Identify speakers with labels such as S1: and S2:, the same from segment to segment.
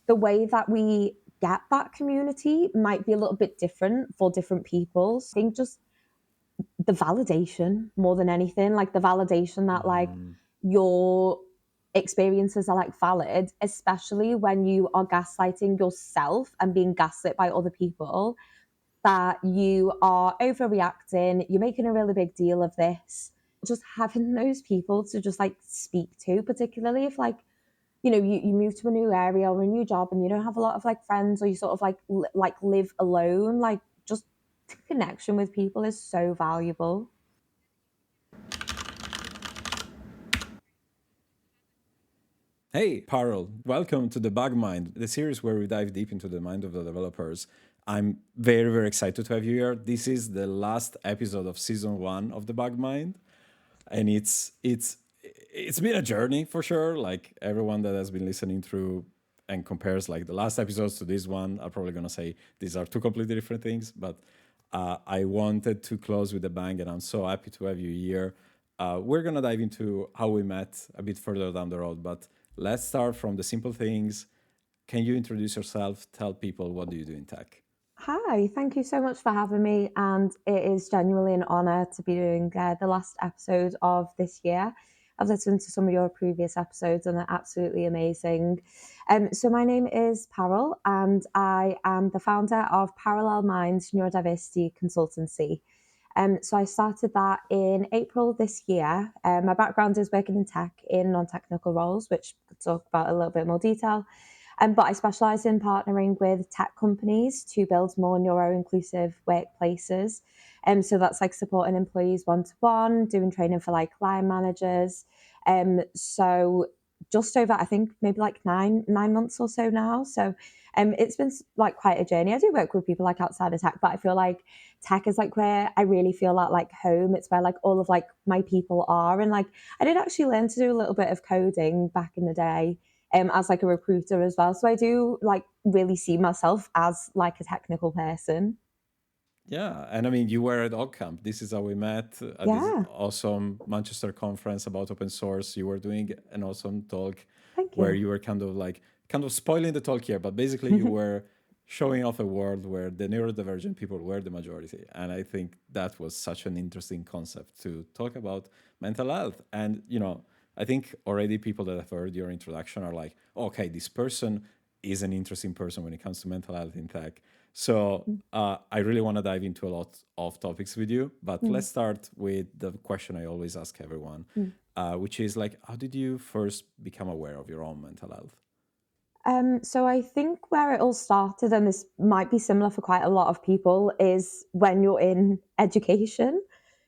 S1: the way that we get that community might be a little bit different for different people. So I think just the validation more than anything, like the validation that like your experiences are like valid, especially when you are gaslighting yourself and being gaslit by other people, that you are overreacting, you're making a really big deal of this. Just having those people to just like speak to, particularly if like, you know, you move to a new area or a new job and you don't have a lot of like friends, or you sort of like live alone, like just connection with people is so valuable.
S2: Hey, Parul, welcome to the Bug Mind, the series where we dive deep into the mind of the developers. I'm very, very excited to have you here. This is the last episode of season 1 of the Bug Mind, and it's been a journey for sure. Like everyone that has been listening through and compares like the last episodes to this one are probably gonna say these are two completely different things. But I wanted to close with a bang, and I'm so happy to have you here. We're gonna dive into how we met a bit further down the road, but let's start from the simple things. Can you introduce yourself? Tell people what do you do in tech?
S1: Hi, thank you so much for having me. And it is genuinely an honour to be doing the last episode of this year. I've listened to some of your previous episodes and they're absolutely amazing. So my name is Parul and I am the founder of Parallel Minds Neurodiversity Consultancy. So I started that in April this year. My background is working in tech in non-technical roles, which we'll talk about a little bit more detail. But I specialise in partnering with tech companies to build more neuro-inclusive workplaces. So that's like supporting employees one-to-one, doing training for like line managers. So just over, I think maybe like nine months or so now. So it's been like quite a journey. I do work with people like outside of tech, but I feel like tech is like where I really feel at like home. It's where like all of like my people are. And like I did actually learn to do a little bit of coding back in the day, as like a recruiter as well. So I do like really see myself as like a technical person.
S2: Yeah, and I mean, you were at OgCamp. This is how we met at this
S1: Yeah,
S2: awesome Manchester conference about open source. You were doing an awesome talk
S1: thank
S2: where
S1: you.
S2: you were kind of spoiling the talk here, but basically you were showing off a world where the neurodivergent people were the majority. And I think that was such an interesting concept to talk about mental health. And, you know, I think already people that have heard your introduction are like, okay, this person is an interesting person when it comes to mental health in tech. So I really want to dive into a lot of topics with you, but
S1: Mm,
S2: let's start with the question I always ask everyone,
S1: mm.
S2: which is like, how did you first become aware of your own mental health?
S1: So I think where it all started, and this might be similar for quite a lot of people, is when you're in education.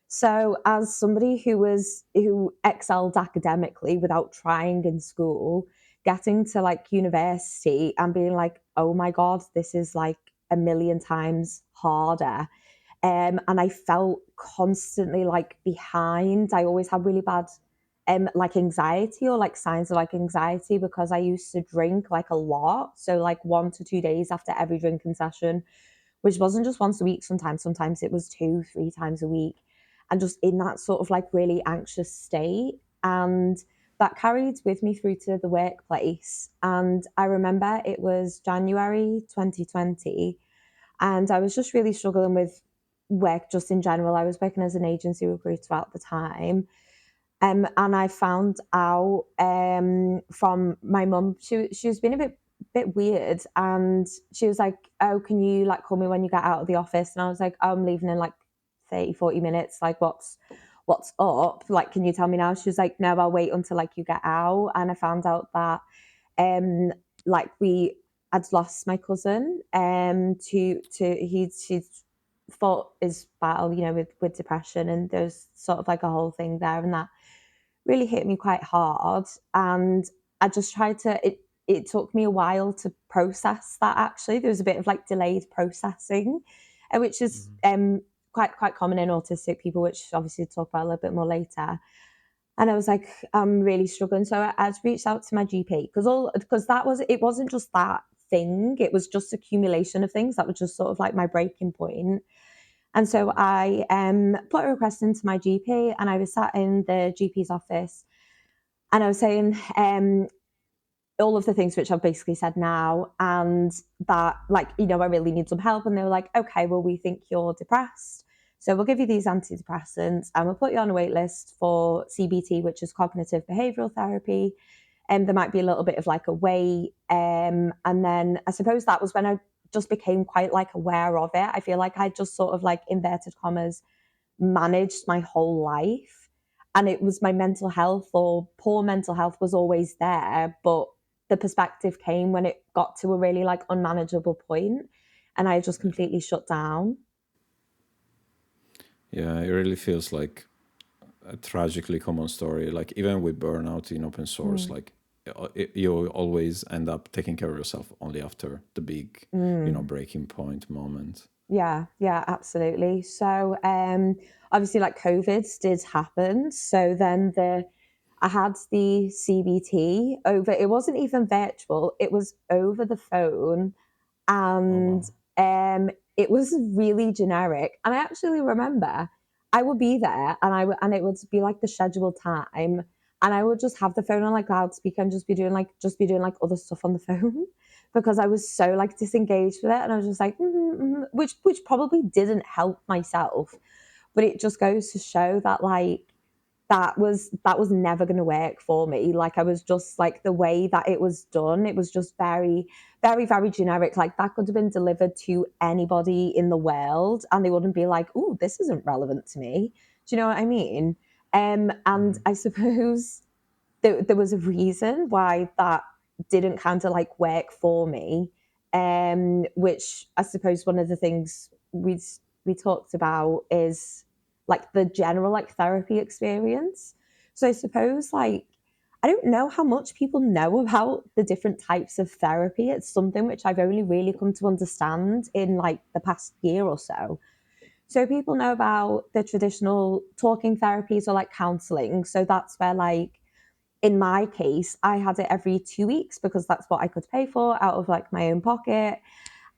S1: So as somebody who excelled academically without trying in school, getting to like university and being like, oh my God, this is like a million times harder. And I felt constantly like behind. I always had really bad like anxiety or like signs of like anxiety because I used to drink like a lot. So like 1 to 2 days after every drinking session, which wasn't just once a week sometimes it was 2 3 times a week, and just in that sort of like really anxious state. And that carried with me through to the workplace. And I remember it was January 2020 and I was just really struggling with work just in general. I was working as an agency recruiter at the time. And I found out from my mum, she was being a bit weird, and she was like, oh, can you like call me when you get out of the office? And I was like, oh, I'm leaving in like 30 40 minutes, like what's up, like can you tell me now? She was like, no, I'll wait until like you get out. And I found out that um like we had lost my cousin to he's fought his battle, you know, with depression, and there's sort of like a whole thing there, and that really hit me quite hard. And I just tried to it took me a while to process that. Actually, there was a bit of like delayed processing, which is quite common in autistic people, which obviously we'll talk about a little bit more later. And I was like, I'm really struggling. So I reached out to my GP because that was, it wasn't just that thing, it was just accumulation of things that was just sort of like my breaking point. And so I put a request into my GP, and I was sat in the GP's office, and I was saying, all of the things which I've basically said now, and that, like, you know, I really need some help. And they were like, okay, well, we think you're depressed. So we'll give you these antidepressants and we'll put you on a wait list for CBT, which is cognitive behavioral therapy. And there might be a little bit of like a wait. And then I suppose that was when I just became quite like aware of it. I feel like I just sort of like, inverted commas, managed my whole life. And it was my mental health or poor mental health was always there. But the perspective came when it got to a really like unmanageable point, and I just completely shut down.
S2: Yeah, it really feels like a tragically common story. Like even with burnout in open source,
S1: Mm.
S2: like you always end up taking care of yourself only after the big,
S1: Mm.
S2: breaking point moment.
S1: Yeah, yeah, absolutely. So obviously like COVID did happen. So then I had the CBT over, it wasn't even virtual, it was over the phone.
S2: Oh
S1: And
S2: wow.
S1: it was really generic. And I actually remember I would be there, and and it would be like the scheduled time, and I would just have the phone on like loudspeaker and just be doing like other stuff on the phone because I was so like disengaged with it, and I was just like, which probably didn't help myself, but it just goes to show that like that was never going to work for me. Like I was just like, the way that it was done, it was just very, very, very generic. Like that could have been delivered to anybody in the world and they wouldn't be like, oh, this isn't relevant to me. Do you know what I mean? And
S2: Mhm.
S1: I suppose there was a reason why that didn't kind of like work for me. Which I suppose one of the things we talked about is like the general like therapy experience. So I suppose like I don't know how much people know about the different types of therapy. It's something which I've only really come to understand in like the past year or so. So people know about the traditional talking therapies or like counseling. So that's where like in my case, I had it every 2 weeks because that's what I could pay for out of like my own pocket.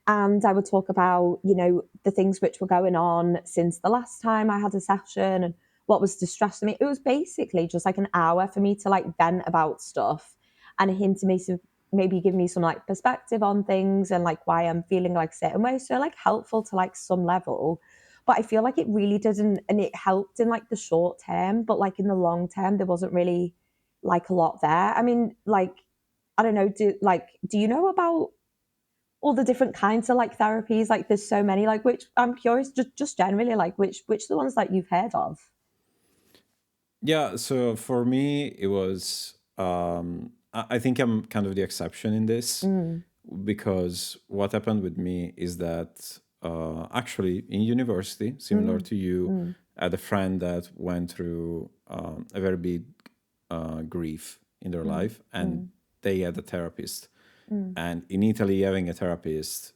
S1: And I would talk about, you know, the things which were going on since the last time I had a session and what was distressing me. It was basically just like an hour for me to like vent about stuff and hint to me to maybe give me some like perspective on things and like why I'm feeling like certain ways. So like helpful to like some level. But I feel like it really didn't, and it helped in like the short term, but like in the long term, there wasn't really like a lot there. I mean, like, I don't know, do you know about all the different kinds of like therapies? Like there's so many, like which I'm curious, just generally, like which the ones that you've heard of.
S2: Yeah, so for me, it was, I think I'm kind of the exception in this
S1: Mm,
S2: because what happened with me is that actually in university, similar
S1: mm,
S2: to you,
S1: mm,
S2: I had a friend that went through a very big grief in their
S1: mm,
S2: life and
S1: mm,
S2: they had a therapist.
S1: mm,
S2: And in Italy, having a therapist,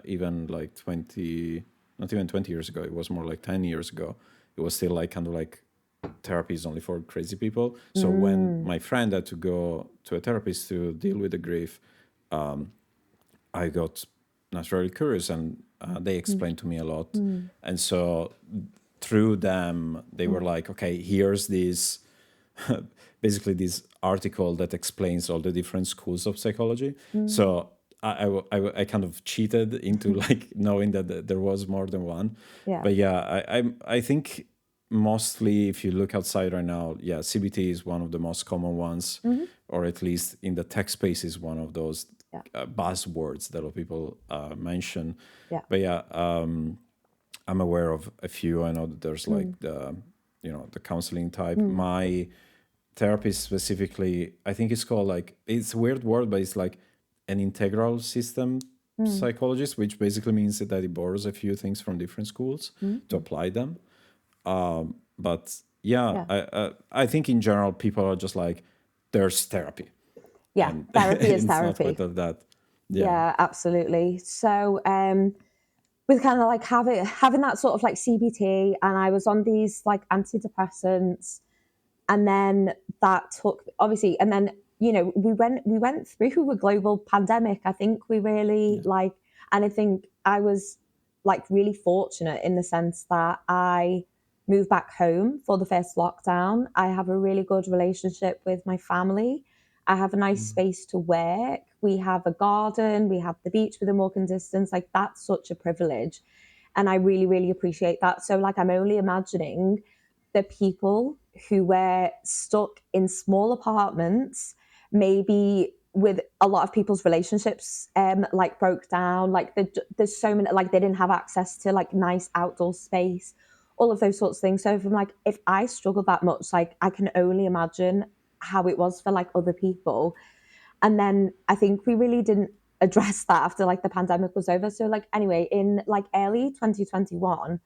S2: even like 20, not even 20 years ago, it was more like 10 years ago, it was still like kind of like therapy is only for crazy people. So when
S1: mm,
S2: my friend had to go to a therapist to deal with the grief, I got naturally curious and they
S1: mm,
S2: explained to me a lot.
S1: mm,
S2: And so through them, they were
S1: mm,
S2: like, okay, here's this basically this article that explains all the different schools of psychology.
S1: mm.
S2: So I kind of cheated into like knowing that there was more than one.
S1: Yeah.
S2: But yeah, I think mostly if you look outside right now, yeah, CBT is one of the most common ones,
S1: Hmm.
S2: or at least in the tech space is one of those
S1: Yeah.
S2: buzzwords that a lot of people mention.
S1: Yeah.
S2: But yeah, I'm aware of a few. I know that there's like
S1: Mm,
S2: the counseling type.
S1: mm,
S2: My therapist specifically, I think it's called like, it's a weird word, but it's like an integral system
S1: mm,
S2: psychologist, which basically means that he borrows a few things from different schools to
S1: mm.
S2: apply them. But yeah,
S1: Yeah.
S2: I think in general people are just like, there's therapy,
S1: Yeah.
S2: and
S1: Therapy is
S2: it's not quite
S1: therapy.
S2: of that. Yeah.
S1: Yeah, absolutely. So, with kind of like having that sort of like CBT, and I was on these like antidepressants, and then that took obviously, and then you know we went through a global pandemic. I think we really
S2: Yeah.
S1: like, and I think I was like really fortunate in the sense that I moved back home for the first lockdown. I have a really good relationship with my family, I have a nice space to work. We have a garden. We have the beach within walking distance. Like, that's such a privilege. And I really, really appreciate that. So, like, I'm only imagining the people who were stuck in small apartments, maybe with a lot of people's relationships like broke down, like there's so many, like they didn't have access to like nice outdoor space, all of those sorts of things. So if I'm like, if I struggle that much, like I can only imagine how it was for like other people. And then I think we really didn't address that after like the pandemic was over. So like anyway, in like early 2021,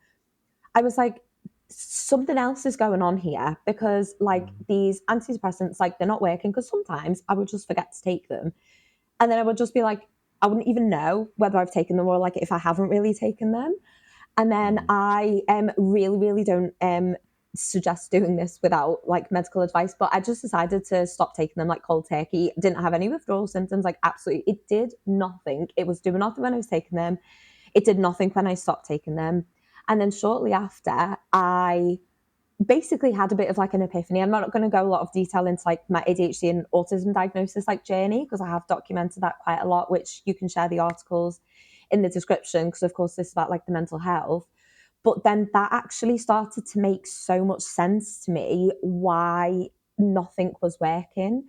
S1: I was like, something else is going on here, because like these antidepressants, like they're not working, because sometimes I would just forget to take them. And then I would just be like, I wouldn't even know whether I've taken them or like if I haven't really taken them. And then I really, really don't suggest doing this without like medical advice, but I just decided to stop taking them like cold turkey. Didn't have any withdrawal symptoms, like absolutely. It did nothing. It was doing nothing when I was taking them. It did nothing when I stopped taking them. And then shortly after, I basically had a bit of like an epiphany. I'm not going to go a lot of detail into like my ADHD and autism diagnosis like journey, because I have documented that quite a lot, which you can share the articles in the description, because of course this is about like the mental health. But then that actually started to make so much sense to me, why nothing was working,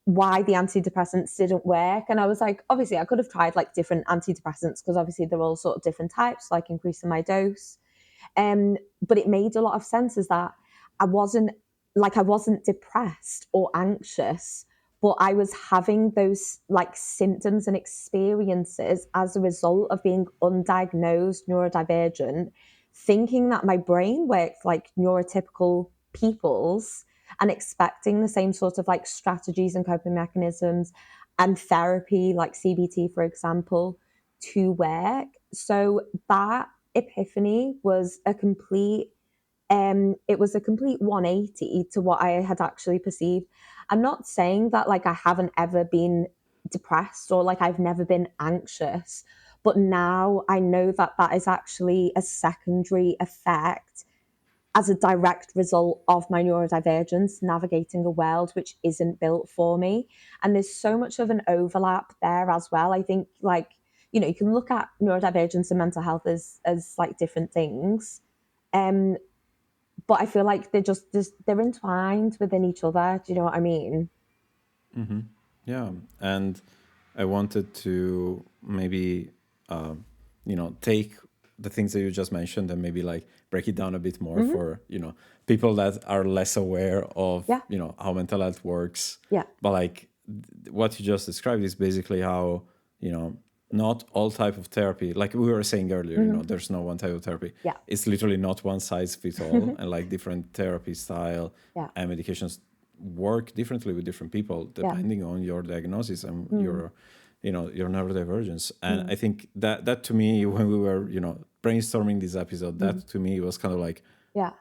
S1: why the antidepressants didn't work. And I was like, obviously I could have tried like different antidepressants, because obviously they're all sort of different types, like increasing my dose. But it made a lot of sense, is that I wasn't I wasn't depressed or anxious, but I was having those like symptoms and experiences as a result of being undiagnosed neurodivergent, thinking that my brain worked like neurotypical people's, and expecting the same sort of like strategies and coping mechanisms and therapy, like CBT, for example, to work. So that epiphany was a complete it was a complete 180 to what I had actually perceived. I'm not saying that like I haven't ever been depressed or like I've never been anxious, but now I know that that is actually a secondary effect as a direct result of my neurodivergence, navigating a world which isn't built for me. And there's so much of an overlap there as well. I think like, you know, you can look at neurodivergence and mental health as like different things. Um, but I feel like they're entwined within each other. Do you know what I mean?
S2: Yeah, and I wanted to maybe, take the things that you just mentioned and maybe like break it down a bit more for people that are less aware of
S1: Yeah.
S2: how mental health works.
S1: Yeah.
S2: But like what you just described is basically how not all type of therapy, like we were saying earlier, there's no one type of therapy.
S1: Yeah.
S2: It's literally not one size fits all, and like different therapy style
S1: Yeah.
S2: and medications work differently with different people depending on your diagnosis and your your neurodivergence. And I think that to me, when we were brainstorming this episode, that to me was kind of like
S1: Yeah.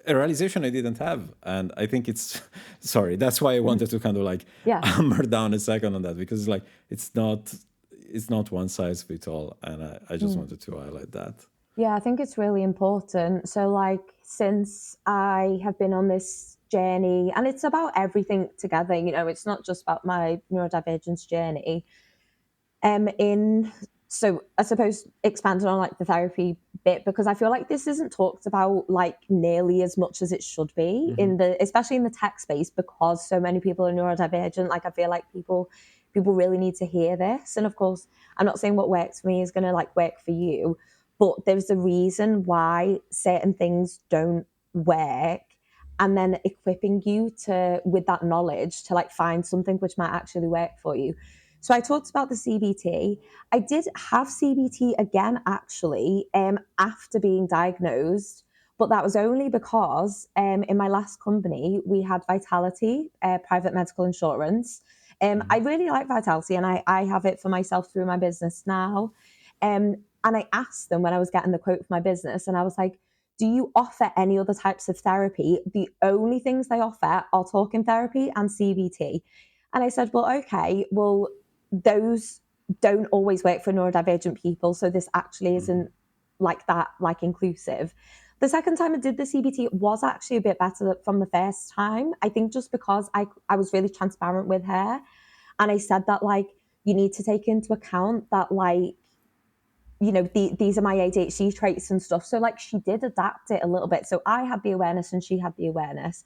S2: a realization I didn't have. And I think it's sorry, that's why I wanted to kind of like
S1: Yeah.
S2: hammer down a second on that, because like it's not one size fits all, and I just wanted to highlight that.
S1: Yeah, I think it's really important. So, like, since I have been on this journey, and it's about everything together, you know, it's not just about my neurodivergence journey. In so I suppose expanding on like the therapy bit, because I feel like this isn't talked about like nearly as much as it should be in especially in the tech space, because so many people are neurodivergent. Like, I feel like people really need to hear this. And of course, I'm not saying what works for me is going to like work for you, but there's a reason why certain things don't work, and then equipping you to with that knowledge to like find something which might actually work for you. So I talked about the CBT. I did have CBT again actually after being diagnosed, but that was only because in my last company we had Vitality, private medical insurance. I really like Vitality, and I have it for myself through my business now. And I asked them when I was getting the quote for my business, and I was like, do you offer any other types of therapy? The only things they offer are talking therapy and CBT. And I said, well, okay, well, those don't always work for neurodivergent people. So this actually isn't like that, like inclusive. the second time I did the CBT was actually a bit better from the first time. I think just because I was really transparent with her, and I said that like you need to take into account that like, you know, these are my ADHD traits and stuff. So like she did adapt it a little bit. So I had the awareness and she had the awareness.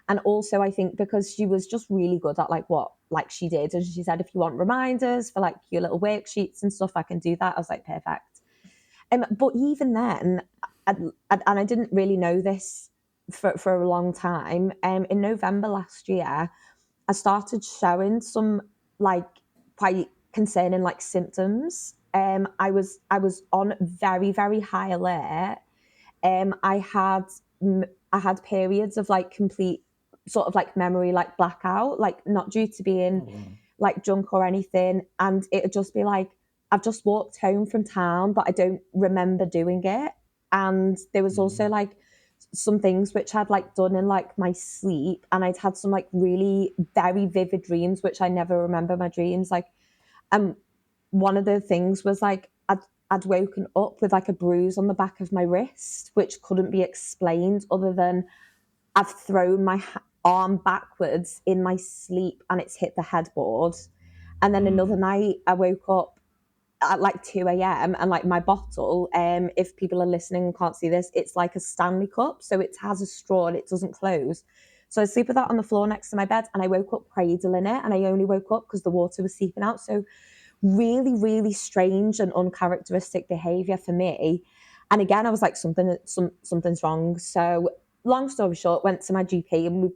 S1: And also I think because she was just really good at like what like she did. And she said, if you want reminders for like your little worksheets and stuff, I can do that. I was like, perfect. But even then, and I didn't really know this for a long time. In November last year, I started showing some like quite concerning like symptoms. I was on very very high alert. I had I had periods of like complete sort of like memory like blackout, like not due to
S2: Oh,
S1: being
S2: wow.
S1: like drunk or anything, and it'd just be like I've just walked home from town, but I don't remember doing it. And there was also
S2: Mm.
S1: like some things which I'd like done in like my sleep, and I'd had some like really very vivid dreams which I never remember my dreams. Like um one of the things was like I'd woken up with like a bruise on the back of my wrist which couldn't be explained other than I've thrown my arm backwards in my sleep and it's hit the headboard. And then another
S2: Mm.
S1: night I woke up at like 2 a.m. and like my bottle, if people are listening and can't see this, it's like a Stanley cup. So it has a straw and it doesn't close. So I sleep with that on the floor next to my bed and I woke up cradling it, and I only woke up because the water was seeping out. So really, really strange and uncharacteristic behavior for me. And again, I was like, something's wrong. So long story short, went to my GP and we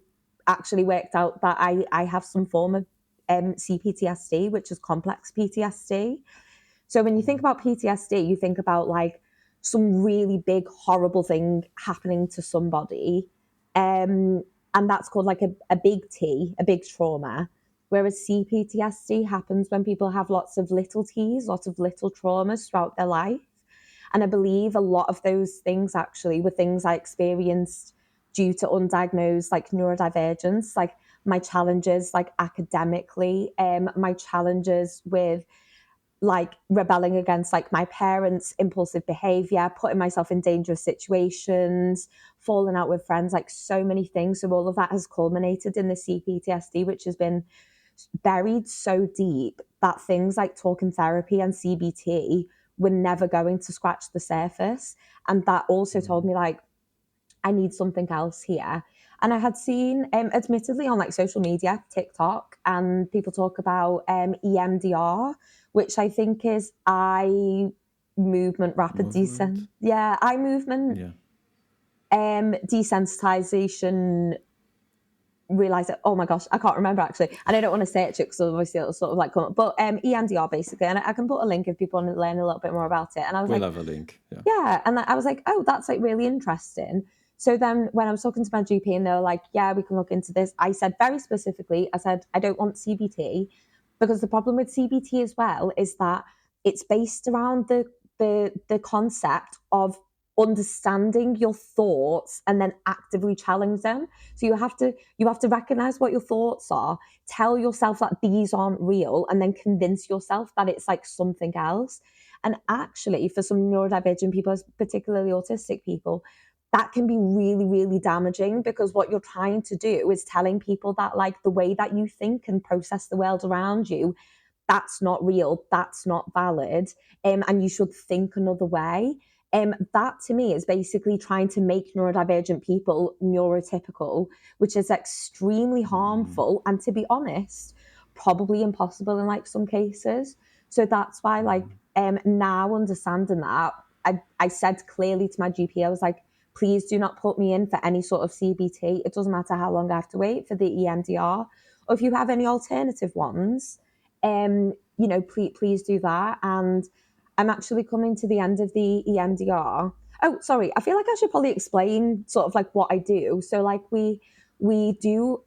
S1: actually worked out that I have some form of CPTSD, which is complex PTSD. So when you think
S2: Oh,
S1: about PTSD, you think about like some really big, horrible thing happening to somebody. Um, and that's called like a big T, a big trauma. Whereas CPTSD happens when people have lots of little T's, lots of little traumas throughout their life. And I believe a lot of those things actually were things I experienced due to undiagnosed like neurodivergence, like my challenges like academically, my challenges with like rebelling against like my parents' impulsive behavior, putting myself in dangerous situations, falling out with friends, like so many things. So all of that has culminated in the CPTSD, which has been buried so deep that things like talking therapy and CBT were never going to scratch the surface. And that also told
S2: mm.
S1: me like I need something else here. And I had seen, admittedly, on like social media, TikTok, and people talk about EMDR, which I think is eye movement rapid
S2: Movement.
S1: eye movement
S2: Yeah.
S1: desensitization. Realize it. Oh my gosh, I can't remember actually, and I don't want to say it because obviously it'll sort of like come up. But EMDR basically, and I can put a link if people want to learn a little bit more about it. And I was
S2: We'll
S1: like,
S2: have a link. Yeah.
S1: yeah. And I was like, oh, that's like really interesting. So then when I was talking to my GP and they were like, yeah, we can look into this, I said very specifically, I said, I don't want CBT, because the problem with CBT as well is that it's based around the concept of understanding your thoughts and then actively challenge them. So you have to recognize what your thoughts are, tell yourself that these aren't real, and then convince yourself that it's like something else. And actually, for some neurodivergent people, particularly autistic people, that can be really, really damaging, because what you're trying to do is telling people that, like, the way that you think and process the world around you, that's not real, that's not valid, and you should think another way. That to me is basically trying to make neurodivergent people neurotypical, which is extremely
S2: Mm.
S1: harmful and, to be honest, probably impossible in like some cases. So that's why, like,
S2: Mm.
S1: now understanding that, I said clearly to my GP, I was like, please do not put me in for any sort of CBT. It doesn't matter how long I have to wait for the EMDR, or if you have any alternative ones, please do that. And I'm actually coming to the end of the EMDR. Oh, sorry. I feel like I should probably explain sort of like what I do. So like we do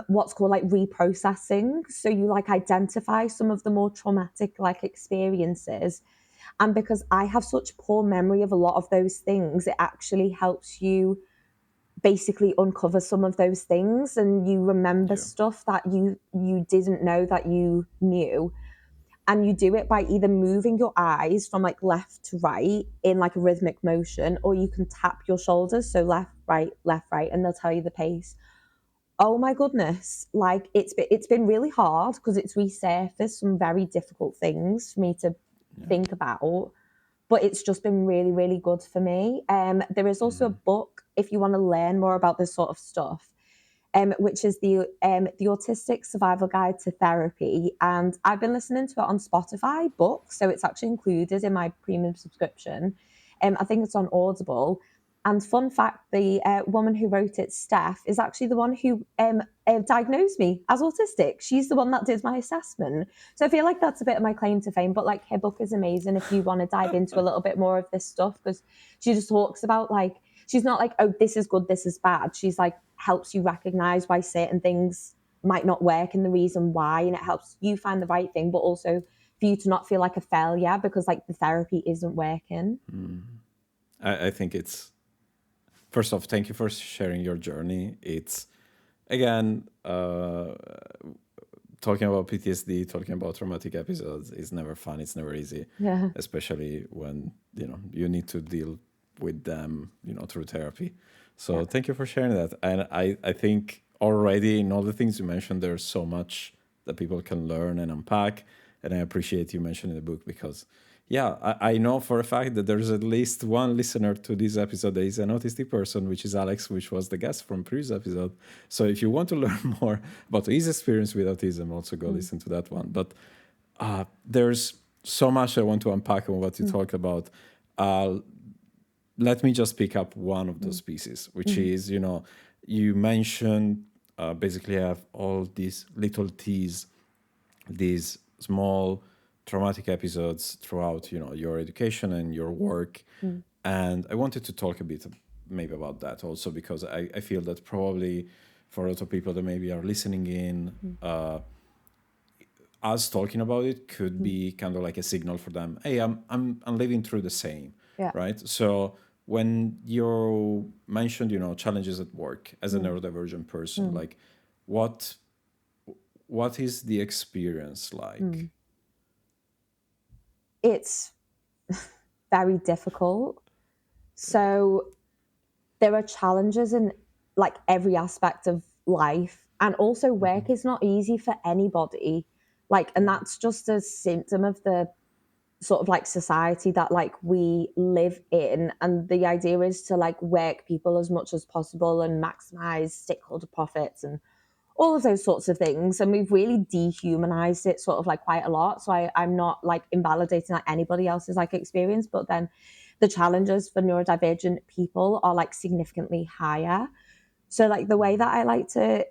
S1: what's called like reprocessing. So you like identify some of the more traumatic like experiences. And because I have such poor memory of a lot of those things, it actually helps you basically uncover some of those things, and you remember
S2: Yeah.
S1: stuff that you didn't know that you knew. and you do it by either moving your eyes from like left to right in like a rhythmic motion, or you can tap your shoulders, so left right, and they'll tell you the pace. Oh my goodness, like it's been really hard because it's resurfaced some very difficult things for me to think about, but it's just been really, really good for me. There is also a book if you want to learn more about this sort of stuff, which is the Autistic Survival Guide to Therapy, and I've been listening to it on Spotify books, so it's actually included in my premium subscription. I think it's on Audible. And fun fact, the woman who wrote it, Steph, is actually the one who diagnosed me as autistic. She's the one that did my assessment. So I feel like that's a bit of my claim to fame. But like her book is amazing if you want to dive into a little bit more of this stuff, because she just talks about like, she's not like, oh, this is good, this is bad. She's like, helps you recognize why certain things might not work and the reason why. And it helps you find the right thing, but also for you to not feel like a failure because like the therapy isn't working.
S2: I think it's, first off, thank you for sharing your journey. It's, again, talking about PTSD, talking about traumatic episodes is never fun. It's never easy,
S1: Yeah.
S2: especially when, you need to deal with them, through therapy. So thank you for sharing that. And I think already in all the things you mentioned, there's so much that people can learn and unpack. And I appreciate you mentioning the book because, I know for a fact that there's at least one listener to this episode that is an autistic person, which is Alex, which was the guest from previous episode. So if you want to learn more about his experience with autism, also go listen to that one. But there's so much I want to unpack on what you talked about. Let me just pick up one of those pieces, which is, you mentioned basically have all these little T's, these small traumatic episodes throughout, your education and your work. And I wanted to talk a bit maybe about that also, because I feel that probably for a lot of people that maybe are listening in, us talking about it could be kind of like a signal for them. Hey, I'm living through the same, right? So when you mentioned, challenges at work as a neurodivergent person, like what is the experience like?
S1: It's very difficult. So there are challenges in like every aspect of life, and also work is not easy for anybody. Like, and that's just a symptom of the sort of like society that like we live in, and the idea is to like work people as much as possible and maximize stakeholder profits and all of those sorts of things. And we've really dehumanized it sort of like quite a lot. So I'm not like invalidating like anybody else's like experience, but then the challenges for neurodivergent people are like significantly higher. So like the way that I like to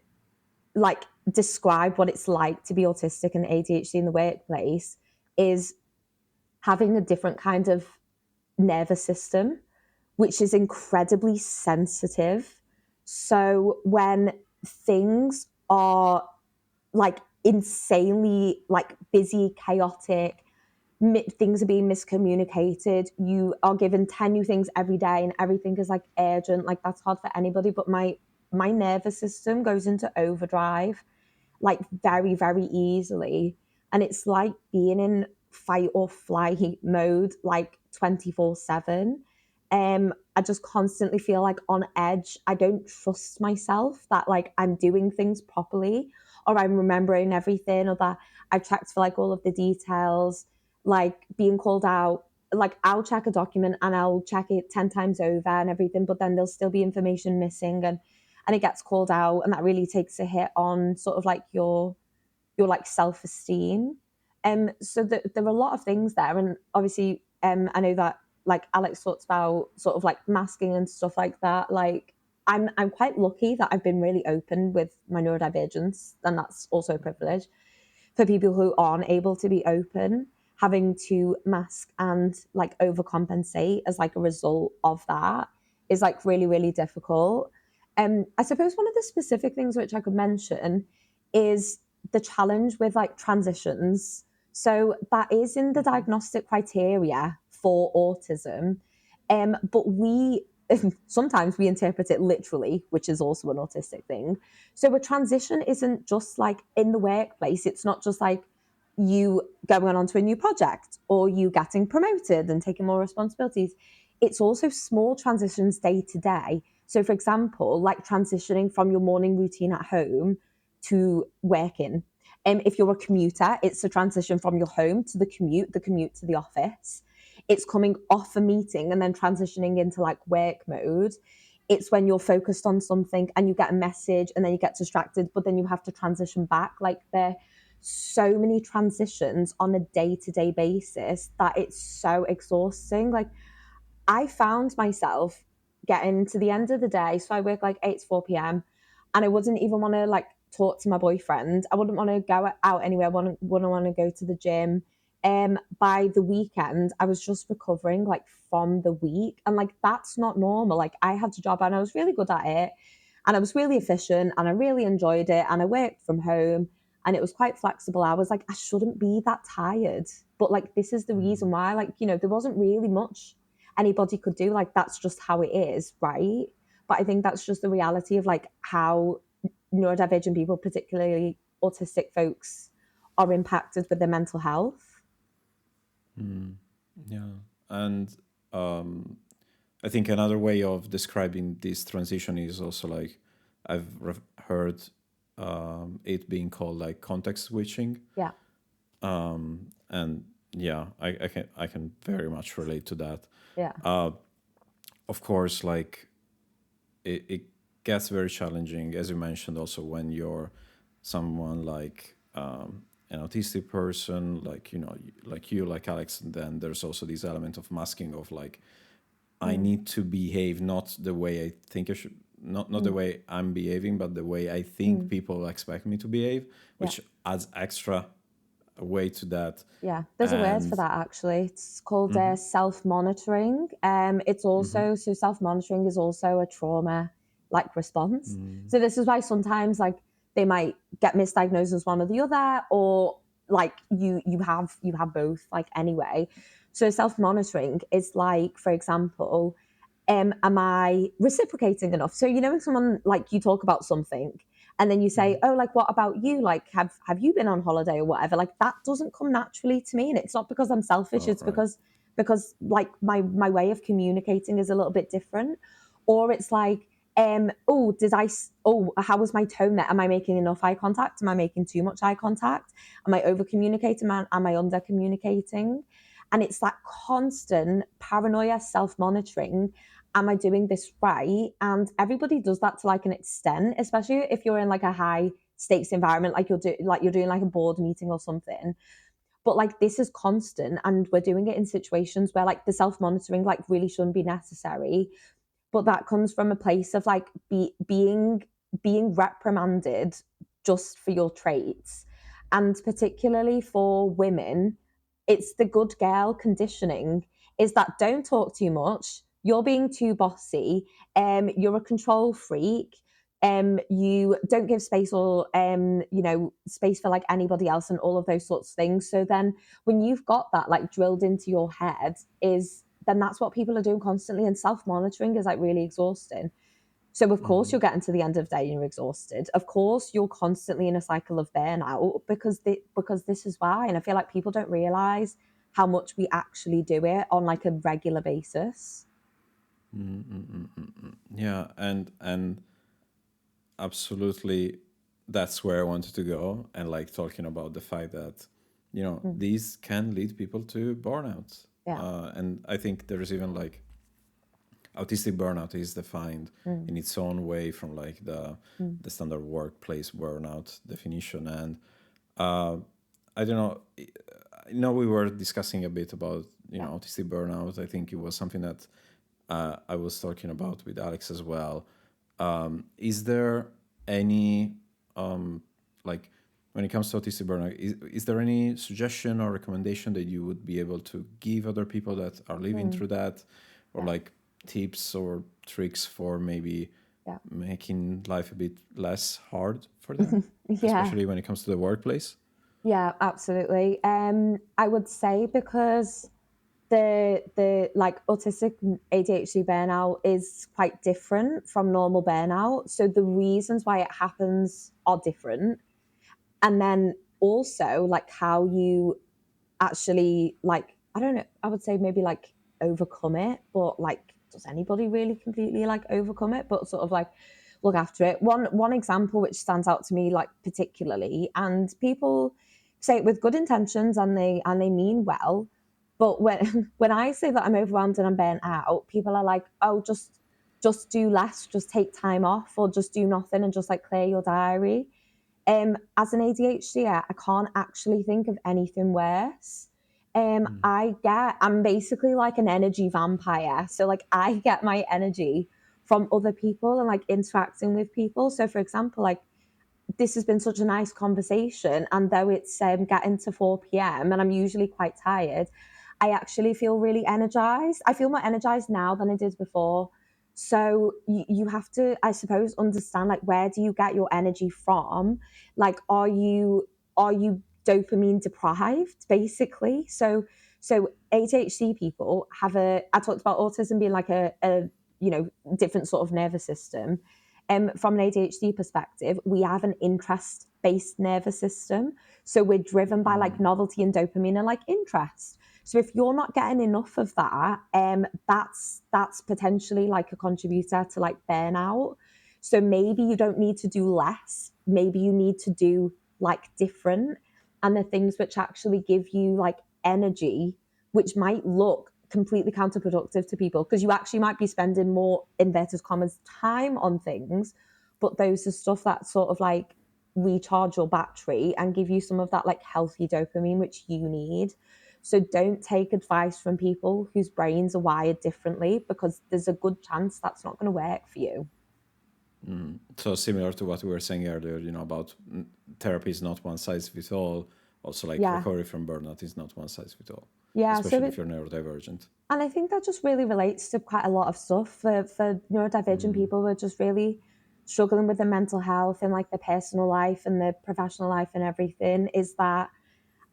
S1: like describe what it's like to be autistic and ADHD in the workplace is having a different kind of nervous system, which is incredibly sensitive. So when things are like insanely like busy, chaotic, things are being miscommunicated, you are given 10 new things every day and everything is like urgent, like that's hard for anybody. But my nervous system goes into overdrive like very, very easily. And it's like being in fight or flight mode like 24/7. I just constantly feel like on edge. I don't trust myself that like I'm doing things properly or I'm remembering everything or that I've checked for like all of the details, like being called out. Like I'll check a document and I'll check it 10 times over and everything, but then there'll still be information missing and it gets called out, and that really takes a hit on sort of like your like self-esteem. So there are a lot of things there, and obviously I know that like Alex talks about sort of like masking and stuff like that. Like I'm quite lucky that I've been really open with my neurodivergence, and that's also a privilege. For people who aren't able to be open, having to mask and like overcompensate as like a result of that is like really, really difficult. I suppose one of the specific things which I could mention is the challenge with like transitions. So that is in the diagnostic criteria for autism. But we sometimes we interpret it literally, which is also an autistic thing. So a transition isn't just like in the workplace. It's not just like you going on to a new project or you getting promoted and taking more responsibilities. It's also small transitions day to day. So, for example, like transitioning from your morning routine at home to working. If you're a commuter, it's a transition from your home to the commute to the office. It's coming off a meeting and then transitioning into like work mode. It's when you're focused on something and you get a message and then you get distracted, but then you have to transition back. Like there so many transitions on a day-to-day basis that it's so exhausting. Like I found myself getting to the end of the day. So I work like 8 to 4 p.m. and I wouldn't even want to like talk to my boyfriend. I wouldn't want to go out anywhere. I wouldn't want to go to the gym. By the weekend, I was just recovering like from the week. And like, that's not normal. Like I had a job and I was really good at it and I was really efficient and I really enjoyed it. And I worked from home and it was quite flexible. I was like, I shouldn't be that tired. But like, this is the reason why, like, there wasn't really much anybody could do. Like that's just how it is, right? But I think that's just the reality of like how neurodivergent people, particularly autistic folks, are impacted with their mental health.
S2: Yeah. And I think another way of describing this transition is also like I've heard it being called like context switching.
S1: Yeah.
S2: And yeah, I can very much relate to that.
S1: Yeah.
S2: Of course, like it gets very challenging, as you mentioned, also when you're someone like an autistic person, like like Alex, and then there's also this element of masking of like I need to behave not the way I think I should, not the way I'm behaving, but the way I think people expect me to behave, which adds extra weight to that.
S1: Yeah, there's a word for that actually. It's called self-monitoring. It's also so self-monitoring is also a trauma like response. So this is why sometimes like they might get misdiagnosed as one or the other, or like you have both like anyway. So self-monitoring is like, for example, am I reciprocating enough? So when someone like you talk about something and then you say, oh, like what about you? Like have you been on holiday or whatever? Like that doesn't come naturally to me. And it's not because I'm selfish, it's
S2: Right.
S1: because like my way of communicating is a little bit different. Or it's like, how was my tone there? Am I making enough eye contact? Am I making too much eye contact? Am I over communicating? Am I under communicating? And it's that constant paranoia, self-monitoring. Am I doing this right? And everybody does that to like an extent, especially if you're in like a high stakes environment, like you're doing like a board meeting or something. But like this is constant, and we're doing it in situations where like the self-monitoring like really shouldn't be necessary. But that comes from a place of like being reprimanded just for your traits. And particularly for women, it's the good girl conditioning, is that don't talk too much, you're being too bossy, you're a control freak, you don't give space or space for like anybody else and all of those sorts of things. So then when you've got that like drilled into your head, then that's what people are doing constantly, and self-monitoring is like really exhausting. So of course you're getting to the end of the day and you're exhausted. Of course you're constantly in a cycle of burnout because this is why. And I feel like people don't realize how much we actually do it on like a regular basis.
S2: Yeah, and absolutely, that's where I wanted to go, and like talking about the fact that these can lead people to burnout.
S1: Yeah.
S2: And I think there's even like autistic burnout is defined in its own way from like the standard workplace burnout definition. And I don't know, we were discussing a bit about autistic burnout. I think it was something that I was talking about with Alex as well. Is there any like when it comes to autistic burnout, is there any suggestion or recommendation that you would be able to give other people that are living through that, or like tips or tricks for maybe making life a bit less hard for them, especially when it comes to the workplace?
S1: Yeah, absolutely. I would say because the like autistic ADHD burnout is quite different from normal burnout. So the reasons why it happens are different. And then also like how you actually like, I don't know, I would say maybe like overcome it, but like does anybody really completely like overcome it, but sort of like look after it. One example which stands out to me like particularly, and people say it with good intentions and they mean well, but when when I say that I'm overwhelmed and I'm burnt out, people are like, oh, just do less, just take time off, or just do nothing and just like clear your diary. As an ADHD, I can't actually think of anything worse. I'm basically like an energy vampire. So like I get my energy from other people and like interacting with people. So for example, like this has been such a nice conversation, and though it's getting to 4 p.m. and I'm usually quite tired, I actually feel really energized. I feel more energized now than I did before. So you have to, I suppose, understand like where do you get your energy from? Like are you dopamine deprived basically? So ADHD people have a, I talked about autism being like a different sort of nervous system. From an ADHD perspective, we have an interest based nervous system. So we're driven by like novelty and dopamine and like interest. So if you're not getting enough of that, that's potentially like a contributor to like burnout. So maybe you don't need to do less. Maybe you need to do like different, and the things which actually give you like energy, which might look completely counterproductive to people because you actually might be spending more inverted commas time on things, but those are stuff that sort of like recharge your battery and give you some of that like healthy dopamine which you need. So don't take advice from people whose brains are wired differently, because there's a good chance that's not going to work for you.
S2: So similar to what we were saying earlier, about therapy is not one size fits all. Also, like
S1: Yeah.
S2: recovery from burnout is not one size fits all,
S1: Yeah. So
S2: especially if
S1: it,
S2: you're neurodivergent.
S1: and I think that just really relates to quite a lot of stuff for neurodivergent people who are just really struggling with their mental health and like their personal life and their professional life and everything, is that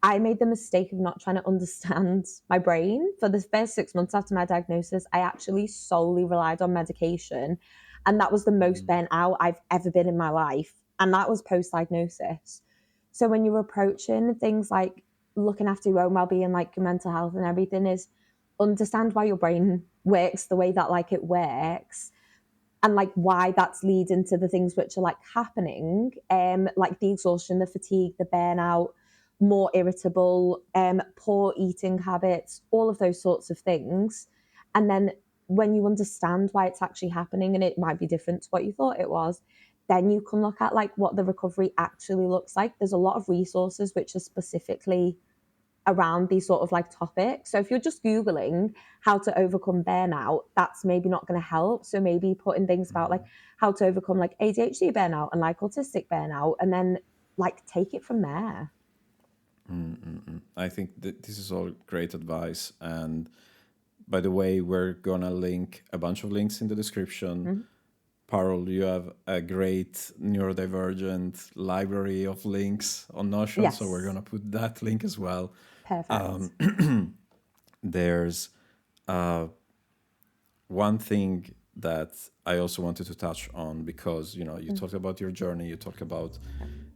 S1: I made the mistake of not trying to understand my brain. For the first 6 months after my diagnosis, I actually solely relied on medication. And that was the most burnt out I've ever been in my life. And that was post diagnosis. So when you're approaching things like looking after your own well-being, like your mental health and everything, is understand why your brain works the way that like it works, and like why that's leading to the things which are like happening, like the exhaustion, the fatigue, the burnout, more irritable, poor eating habits, all of those sorts of things. And then when you understand why it's actually happening, and it might be different to what you thought it was, then you can look at like what the recovery actually looks like. There's a lot of resources which are specifically around these sort of like topics. So if you're just Googling how to overcome burnout, that's maybe not going to help. So maybe putting things about like how to overcome like ADHD burnout and like autistic burnout, and then like take it from there.
S2: I think that this is all great advice. And by the way, we're gonna link a bunch of links in the description. Parul, you have a great neurodivergent library of links on Notion, so we're
S1: Yes.
S2: gonna put that link as well.
S1: Perfect.
S2: There's one thing that I also wanted to touch on, because you talked about your journey, you talked about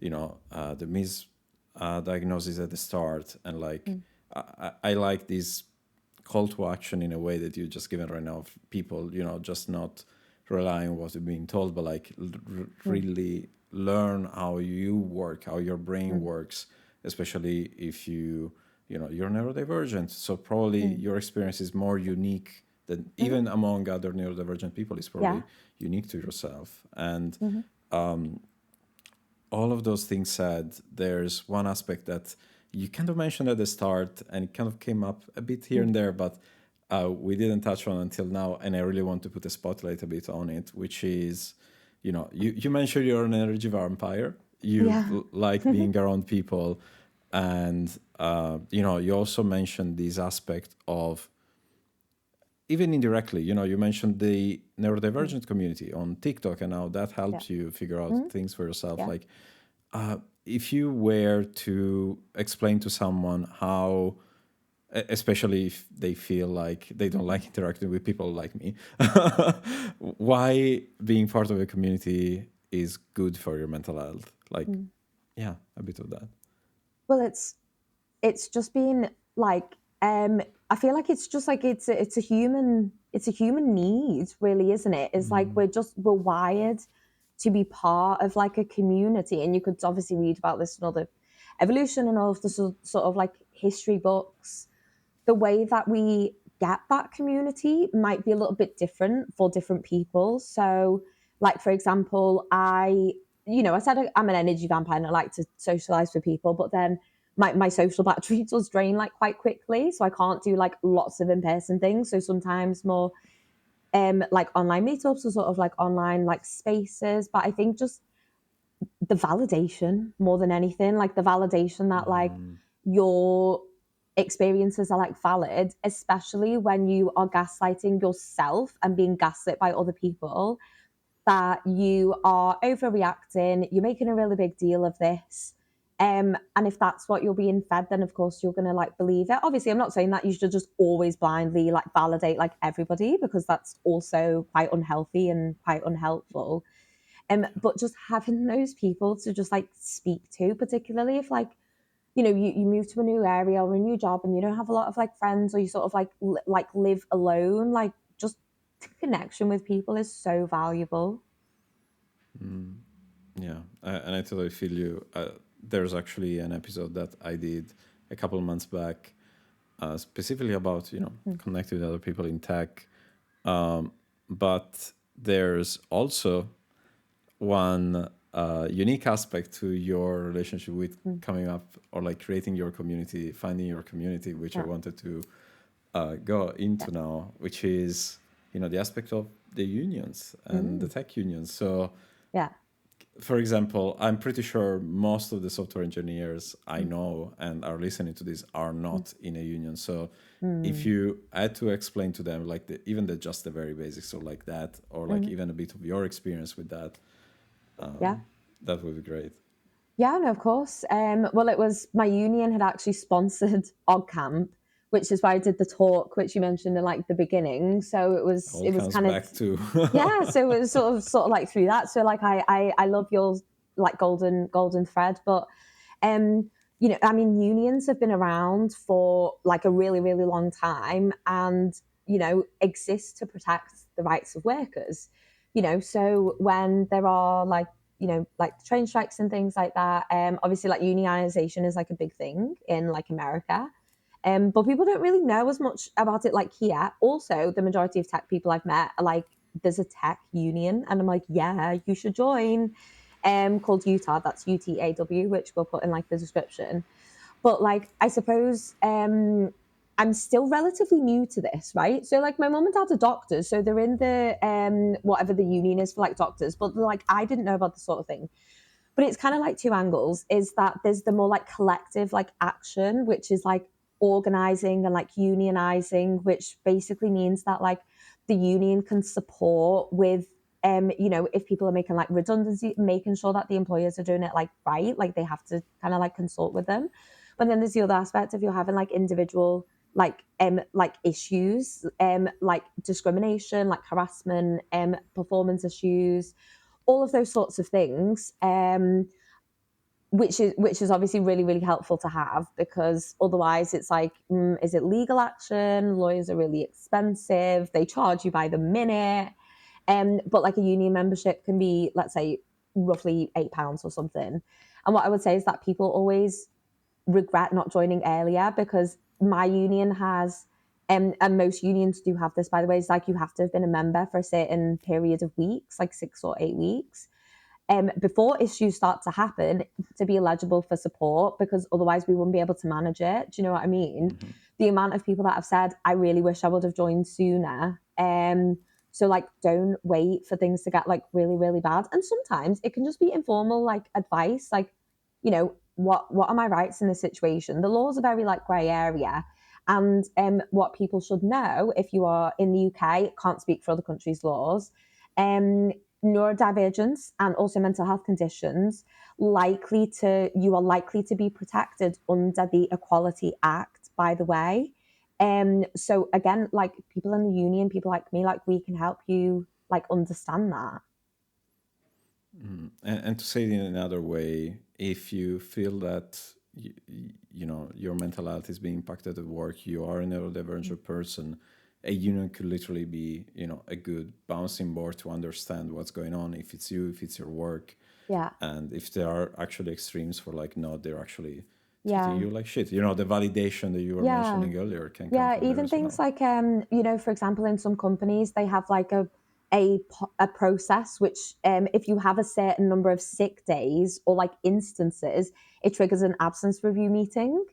S2: the misdiagnosis at the start, and like I like this call to action in a way that you just given right now of people, just not relying on what you're being told, but like really learn how you work, how your brain works, especially if you're neurodivergent. So probably your experience is more unique than even among other neurodivergent people. It's
S1: Yeah.
S2: probably unique to yourself. And all of those things said, there's one aspect that you kind of mentioned at the start, and it kind of came up a bit here and there, but we didn't touch on until now, and I really want to put a spotlight a bit on it, which is, you mentioned you're an energy vampire. You
S1: Yeah.
S2: like being around people, and you also mentioned this aspect of, even indirectly, you mentioned the neurodivergent community on TikTok and how that
S1: Yeah.
S2: helps you figure out things for yourself.
S1: Yeah.
S2: Like, if you were to explain to someone how, especially if they feel like they don't like interacting with people like me, why being part of a community is good for your mental health. Like, yeah, a bit of that.
S1: Well, it's just been like I feel like it's just like it's a human need, really, isn't it? It's like we're wired to be part of like a community, and you could obviously read about this in other evolution and all of the sort of like history books. The way that we get that community might be a little bit different for different people. So, like for example, I said I'm an energy vampire and I like to socialize with people, but then my social battery does drain like quite quickly, so I can't do like lots of in-person things. So sometimes more like online meetups or sort of like online like spaces. But I think just the validation more than anything, like the validation that like your experiences are like valid, especially when you are gaslighting yourself and being gaslit by other people, that you are overreacting, you're making a really big deal of this. And if that's what you're being fed, then of course you're gonna like believe it. Obviously, I'm not saying that you should just always blindly like validate like everybody, because that's also quite unhealthy and quite unhelpful. But just having those people to just like speak to, particularly if like you move to a new area or a new job and you don't have a lot of like friends, or you sort of like like live alone, like just connection with people is so valuable.
S2: Yeah, and I totally feel you. There's actually an episode that I did a couple of months back, specifically about connecting with other people in tech. But there's also one unique aspect to your relationship with coming up or like creating your community, finding your community, which I
S1: Yeah.
S2: wanted to go
S1: Yeah.
S2: into now, which is the aspect of the unions and the tech unions. So
S1: Yeah.
S2: for example, I'm pretty sure most of the software engineers I know and are listening to this are not in a union. So if you had to explain to them like even just the very basics or like that, or like even a bit of your experience with that,
S1: Yeah.
S2: that would be great.
S1: Yeah, no, of course. Well, it was my union had actually sponsored OgCamp, which is why I did the talk, which you mentioned in like the beginning. So it was
S2: All
S1: it was
S2: comes
S1: kind of
S2: back to
S1: yeah. So it was sort of like through that. So like I love your like golden thread, but I mean, unions have been around for like a really really long time, and exist to protect the rights of workers. So when there are like train strikes and things like that, obviously like unionization is like a big thing in like America. But people don't really know as much about it like here. Also, the majority of tech people I've met are like, there's a tech union, and I'm like, yeah, you should join. Called UTAW, that's UTAW, which we'll put in like the description. But like, I suppose I'm still relatively new to this, right? So like, my mum and dad are doctors, so they're in the whatever the union is for like doctors, but like, I didn't know about this sort of thing. But it's kind of like two angles, is that there's the more like collective like action, which is like organizing and like unionizing, which basically means that like the union can support with if people are making like redundancy, making sure that the employers are doing it like right, like they have to kind of like consult with them. But then there's the other aspect of you're having like individual like issues, like discrimination, like harassment, performance issues, all of those sorts of things, which is obviously really really helpful to have, because otherwise it's like, is it legal action? Lawyers are really expensive, they charge you by the minute. But like a union membership can be, let's say, roughly £8 or something. And what I would say is that people always regret not joining earlier, because my union has, and most unions do have this, by the way, is like you have to have been a member for a certain period of weeks, like 6 or 8 weeks, before issues start to happen, to be eligible for support, because otherwise we wouldn't be able to manage it. Do you know what I mean? The amount of people that have said, I really wish I would have joined sooner. So like, don't wait for things to get like really, really bad. And sometimes it can just be informal, like advice, like, what are my rights in this situation? The laws are very like grey area. And what people should know, if you are in the UK, can't speak for other countries' laws, um, neurodivergence and also mental health conditions, you are likely to be protected under the Equality Act, by the way. So again, like people in the union, people like me, like we can help you like understand that.
S2: And to say it in another way, if you feel that your mental health is being impacted at work, you are a neurodivergent person, a union could literally be, a good bouncing board to understand what's going on, if it's you, if it's your work.
S1: Yeah.
S2: And if there are actually extremes for like, no, they're actually treating
S1: Yeah.
S2: you like shit. The validation that you were
S1: Yeah.
S2: mentioning earlier can come
S1: Yeah,
S2: from there
S1: even
S2: as
S1: things
S2: well.
S1: like for example, in some companies they have like a process which if you have a certain number of sick days or like instances, it triggers an absence review meeting.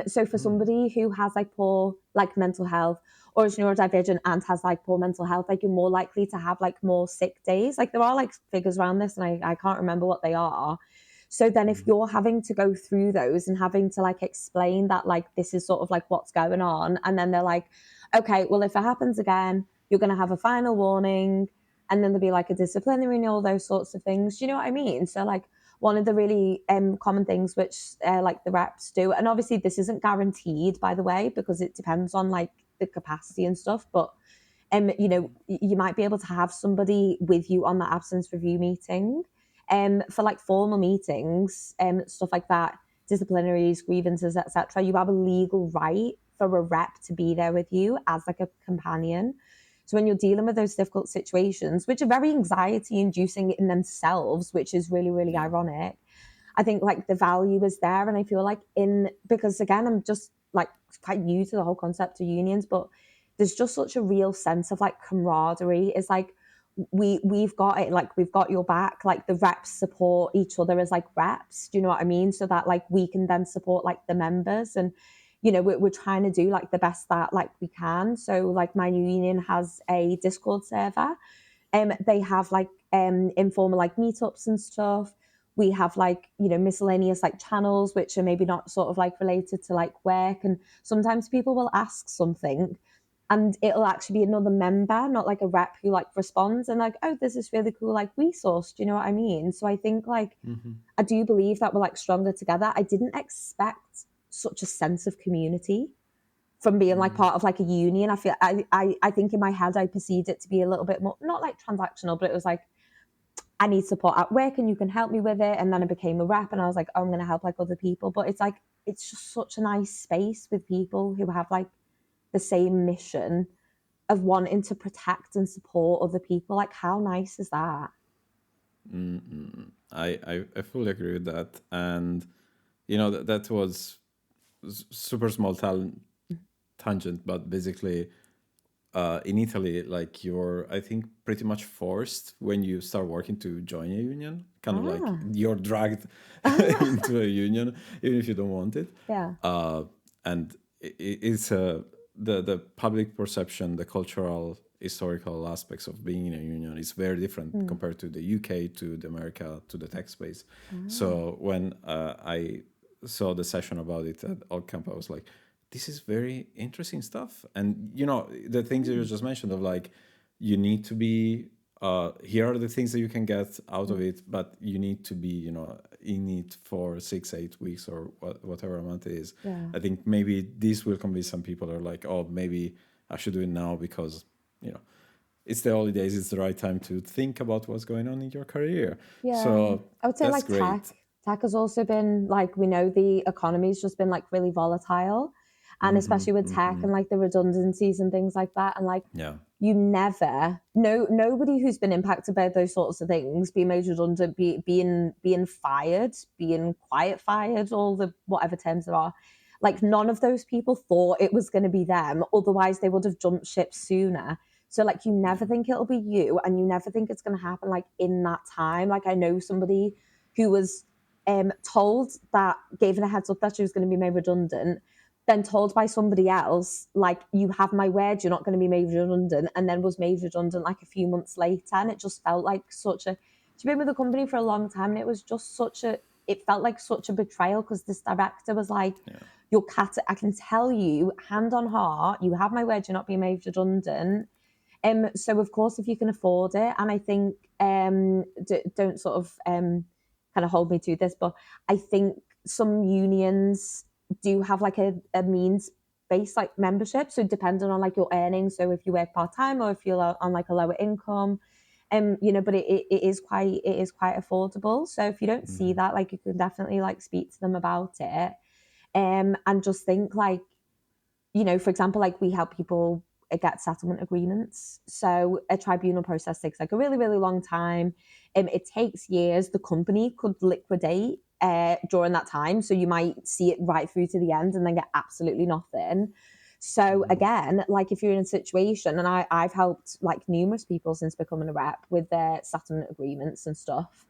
S1: So for somebody who has like poor like mental health or is neurodivergent and has like poor mental health, like you're more likely to have like more sick days. Like there are like figures around this and I can't remember what they are. So then if you're having to go through those and having to like explain that like this is sort of like what's going on, and then they're like, okay, well if it happens again, you're going to have a final warning, and then there'll be like a disciplinary and all those sorts of things. Do you know what I mean? So like one of the really common things which like the reps do, and obviously this isn't guaranteed by the way because it depends on like the capacity and stuff, but you might be able to have somebody with you on that absence review meeting for like formal meetings, stuff like that, disciplinaries, grievances, etc. You have a legal right for a rep to be there with you as like a companion. So when you're dealing with those difficult situations, which are very anxiety inducing in themselves, which is really, really
S2: Yeah.
S1: ironic, I think like the value is there. And I feel like because again, I'm just like quite new to the whole concept of unions, but there's just such a real sense of like camaraderie. It's like we've got it, like we've got your back, like the reps support each other as like reps, do you know what I mean? So that like we can then support like the members, and we're trying to do like the best that like we can. So like my new union has a Discord server. They have like informal like meetups and stuff. We have like miscellaneous like channels which are maybe not sort of like related to like work, and sometimes people will ask something and it'll actually be another member, not like a rep, who like responds and like, oh, there's this really cool like resource, do you know what I mean? So I think like I do believe that we're like stronger together. I didn't expect such a sense of community from being like part of like a union. I think in my head I perceived it to be a little bit more not like transactional, but it was like I need support at work and you can help me with it. And then I became a rep and I was like, oh, I'm going to help like other people. But it's like it's just such a nice space with people who have like the same mission of wanting to protect and support other people. Like how nice is that?
S2: I fully agree with that. And that was super small tangent, but basically in Italy, like you're, I think, pretty much forced when you start working to join a union. Kind of like
S1: Ah.
S2: you're dragged into a union, even if you don't want it.
S1: Yeah.
S2: And it's the public perception, the cultural, historical aspects of being in a union is very different compared to the UK, to the America, to the tech space. So when I saw the session about it at Camp, I was like, this is very interesting stuff. And the things that you just mentioned of like, you need to be here are the things that you can get out of it, but you need to be in it for 6-8 weeks or whatever amount it is.
S1: Yeah.
S2: I think maybe this will convince some people are like, oh, maybe I should do it now because it's the holidays, it's the right time to think about what's going on in your career.
S1: Yeah.
S2: So
S1: I would say
S2: that's
S1: like
S2: great.
S1: tech has also been like, we know the economy's just been like really volatile, and especially with tech and like the redundancies and things like that. And like
S2: Yeah.
S1: you never no nobody who's been impacted by those sorts of things, being made redundant, being fired, being quiet fired, all the whatever terms there are, like none of those people thought it was going to be them, otherwise they would have jumped ship sooner. So like you never think it'll be you, and you never think it's going to happen like in that time. Like I know somebody who was told that, given a heads up that she was going to be made redundant, then told by somebody else, like, you have my word, you're not going to be made redundant, and then was made redundant like a few months later. And it just felt like such a, she'd been with the company for a long time, and it was just it felt like such a betrayal, because this director was like, your cat, I can tell you, hand on heart, you have my word, you're not being made redundant. So of course, if you can afford it, and I think don't sort of kind of hold me to this, but I think some unions do have like a means based like membership, so depending on like your earnings, so if you work part-time or if you're on like a lower income, But it is quite affordable. So if you don't see that, like, you can definitely like speak to them about it, and just think like, for example, like we help people get settlement agreements. So a tribunal process takes like a really, really long time. It takes years. The company could liquidate during that time. So you might see it right through to the end and then get absolutely nothing. So again, like if you're in a situation, and I've helped like numerous people since becoming a rep with their settlement agreements and stuff.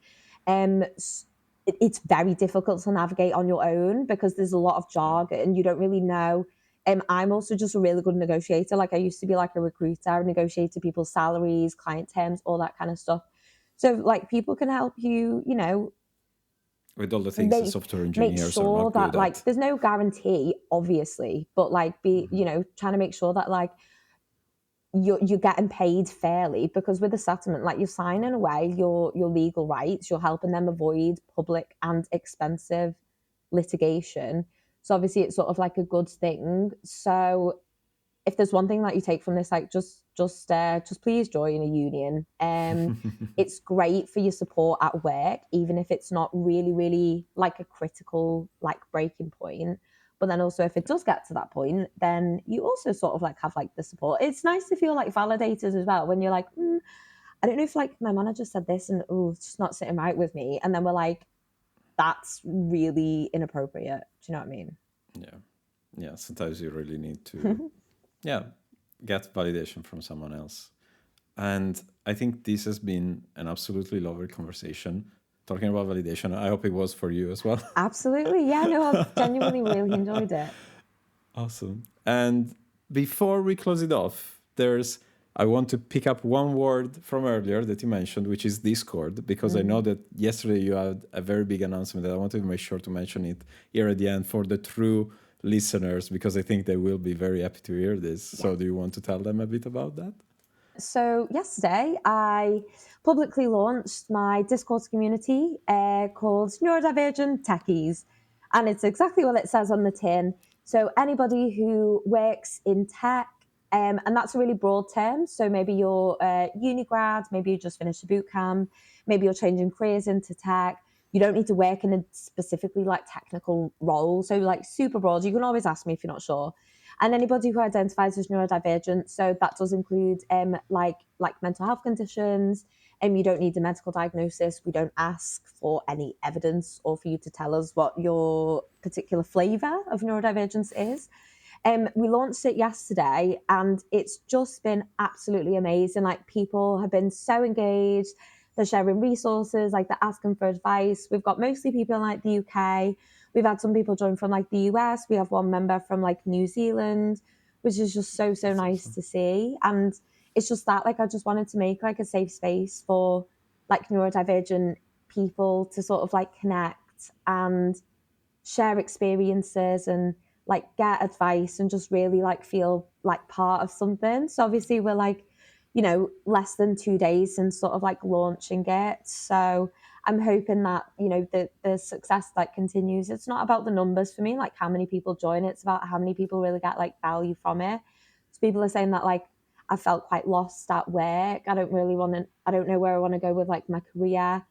S1: It's very difficult to navigate on your own because there's a lot of jargon. You don't really know. I'm also just a really good negotiator. Like I used to be like a recruiter, I negotiated people's salaries, client terms, all that kind of stuff. So like people can help you,
S2: with all the things the software
S1: make
S2: engineers are
S1: sure
S2: not
S1: that
S2: good
S1: like
S2: at.
S1: there's no guarantee, obviously, but like trying to make sure that like you're getting paid fairly, because with a settlement, like you're signing away your legal rights, you're helping them avoid public and expensive litigation. So obviously it's sort of like a good thing. So if there's one thing that you take from this, like just please join a union. It's great for your support at work, even if it's not really, really like a critical like breaking point. But then also if it does get to that point, then you also sort of like have like the support. It's nice to feel like validated as well when you're like, I don't know if like my manager said this and it's just not sitting right with me. And then we're like, that's really inappropriate. Do you know what I mean?
S2: Yeah. Sometimes you really need to, get validation from someone else. And I think this has been an absolutely lovely conversation talking about validation. I hope it was for you as well.
S1: Absolutely. Yeah, no, I've genuinely really enjoyed it.
S2: Awesome. And before we close it off, I want to pick up one word from earlier that you mentioned, which is Discord, because I know that yesterday you had a very big announcement that I wanted to make sure to mention it here at the end for the true listeners, because I think they will be very happy to hear this. Yeah. So do you want to tell them a bit about that?
S1: So yesterday, I publicly launched my Discord community called Neurodivergent Techies. And it's exactly what it says on the tin. So anybody who works in tech, and that's a really broad term. So maybe you're a uni grad, maybe you just finished a boot camp, maybe you're changing careers into tech. You don't need to work in a specifically like technical role. So like super broad. You can always ask me if you're not sure. And anybody who identifies as neurodivergent, so that does include like mental health conditions. You don't need a medical diagnosis. We don't ask for any evidence or for you to tell us what your particular flavour of neurodivergence is. We launched it yesterday and it's just been absolutely amazing. Like people have been so engaged. They're sharing resources, like they're asking for advice. We've got mostly people in like the UK. We've had some people join from like the US. We have one member from like New Zealand, which is just so
S2: That's
S1: nice
S2: awesome
S1: to see. And it's just that like I just wanted to make like a safe space for like neurodivergent people to sort of like connect and share experiences and like get advice and just really like feel like part of something. So obviously we're like, less than 2 days since sort of like launching it. So I'm hoping that, the success like continues. It's not about the numbers for me, like how many people join it. It's about how many people really get like value from it. So people are saying that like I felt quite lost at work. I don't know where I want to go with like my career.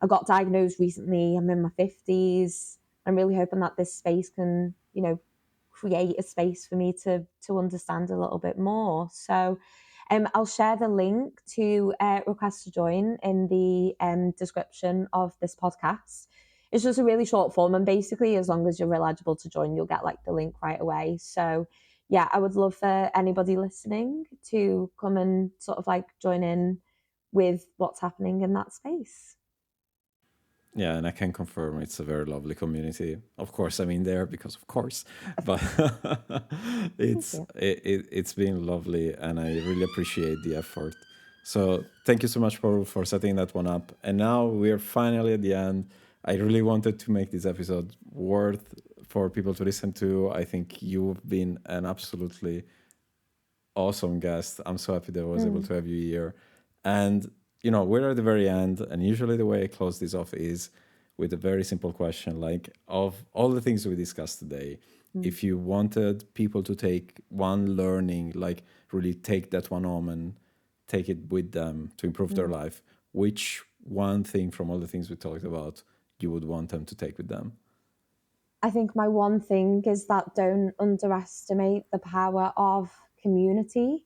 S1: I got diagnosed recently. I'm in my 50s. I'm really hoping that this space can, create a space for me to understand a little bit more. So I'll share the link to request to join in the description of this podcast. It's just a really short form, and basically as long as you're eligible to join, you'll get like the link right away. So yeah, I would love for anybody listening to come and sort of like join in with what's happening in that space.
S2: Yeah, and I can confirm it's a very lovely community. Of course, I'm in there because of course, but it's been lovely, and I really appreciate the effort. So thank you so much, Paul, for setting that one up. And now we're finally at the end. I really wanted to make this episode worth for people to listen to. I think you've been an absolutely awesome guest. I'm so happy that I was able to have you here. And we're at the very end, and usually the way I close this off is with a very simple question, like of all the things we discussed today, if you wanted people to take one learning, like really take that one home and take it with them to improve their life, which one thing from all the things we talked about you would want them to take with them?
S1: I think my one thing is that don't underestimate the power of community.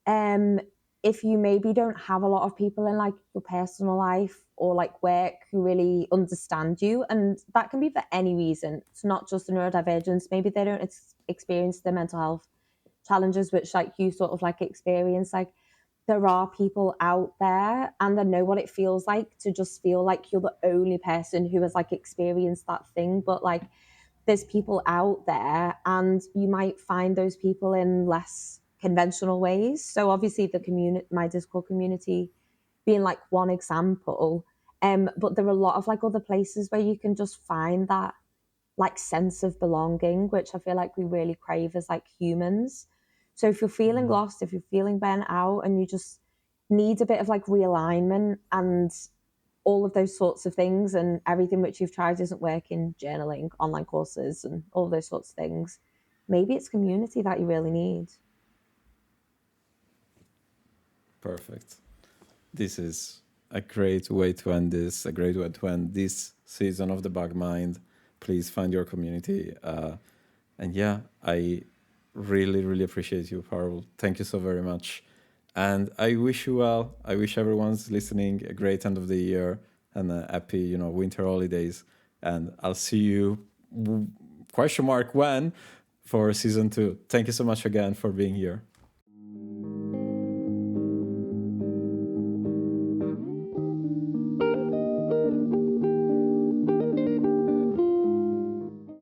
S1: Um, if you maybe don't have a lot of people in like your personal life or like work who really understand you, and that can be for any reason. It's not just the neurodivergence. Maybe they don't experience the mental health challenges which like you sort of like experience. Like there are people out there, and I know what it feels like to just feel like you're the only person who has like experienced that thing. But like there's people out there, and you might find those people in less conventional ways. So obviously the community, my Discord community being like one example, but there are a lot of like other places where you can just find that like sense of belonging, which I feel like we really crave as like humans. So if you're feeling lost, if you're feeling burnt out, and you just need a bit of like realignment and all of those sorts of things, and everything which you've tried isn't working, journaling, online courses, and all those sorts of things, maybe it's community that you really need.
S2: Perfect. This is a great way to end this, a great way to end this season of the Bug Mind. Please find your community. And yeah, I really, really appreciate you, Parul. Thank you so very much. And I wish you well. I wish everyone's listening a great end of the year and a happy, winter holidays. And I'll see you, question mark, when, for season 2. Thank you so much again for being here.